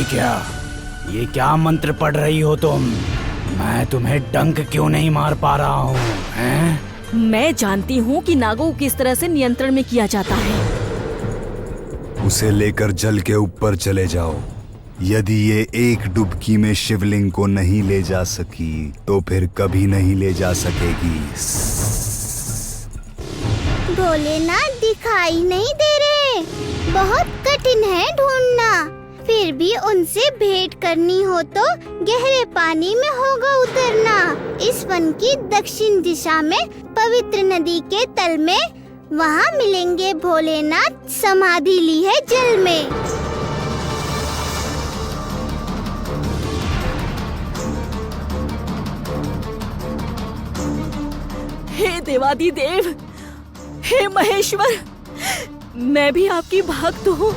क्या? ये क्या मंत्र पढ़ रही हो तुम? मैं तुम्हें डंक क्यों नहीं मार पा रहा हूँ, हैं? मैं जानती हूँ कि नागों को किस तरह से नियंत्रण में किया जाता है। उसे लेकर जल के ऊपर चले जाओ। यदि ये एक डुबकी में शिवलिंग को नहीं ले जा सकी तो फिर कभी नहीं ले जा सकेगी। भोलेनाथ दिखाई नहीं दे रहे। बहुत कठिन है ढूंढना। फिर भी उनसे भेंट करनी हो तो गहरे पानी में होगा उतरना। इस वन की दक्षिण दिशा में पवित्र नदी के तल में वहाँ मिलेंगे भोलेनाथ। समाधि ली है जल में। हे देवादिदेव, हे महेश्वर, मैं भी आपकी भक्त हूँ।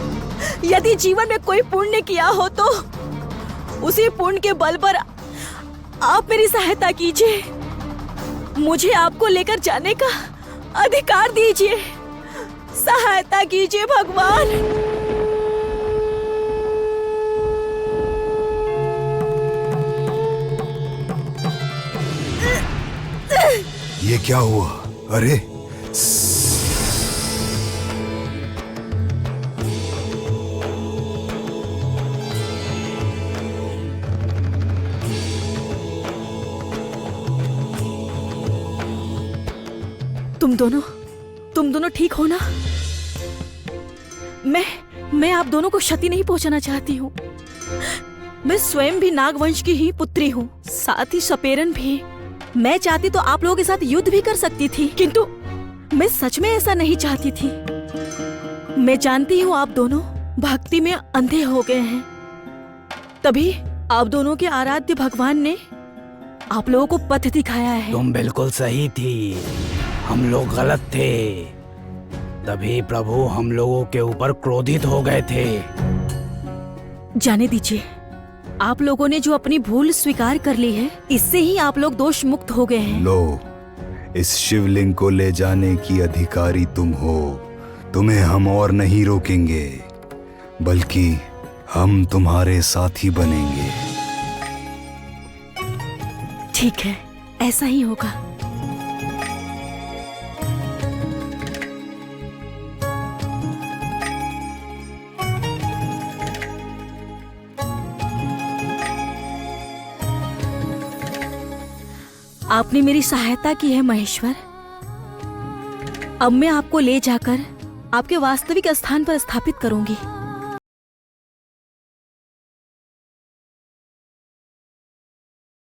यदि जीवन में कोई पुण्य किया हो तो उसी पुण्य के बल पर आप मेरी सहायता कीजिए। मुझे आपको लेकर जाने का अधिकार दीजिए। सहायता कीजिए भगवान। ये क्या हुआ? अरे तुम दोनों ठीक हो ना? मैं आप दोनों को क्षति नहीं पहुंचाना चाहती हूँ। मैं स्वयं भी नागवंश की ही पुत्री हूँ, साथ ही सपेरन भी। मैं चाहती तो आप लोगों के साथ युद्ध भी कर सकती थी, किंतु मैं सच में ऐसा नहीं चाहती थी। मैं जानती हूँ आप दोनों भक्ति में अंधे हो गए हैं, तभी आप दोनों के आराध्य भगवान ने आप लोगों को पथ दिखाया है। तुम बिल्कुल सही थी, हम लोग गलत थे। तभी प्रभु हम लोगों के ऊपर क्रोधित हो गए थे। जाने दीजिए, आप लोगों ने जो अपनी भूल स्वीकार कर ली है, इससे ही आप लोग दोष मुक्त हो गए हैं। लो, इस शिवलिंग को ले जाने की अधिकारी तुम हो। तुम्हें हम और नहीं रोकेंगे, बल्कि हम तुम्हारे साथी बनेंगे। ठीक है, ऐसा ही होगा। आपने मेरी सहायता की है महेश्वर। अब मैं आपको ले जाकर आपके वास्तविक स्थान पर स्थापित करूंगी।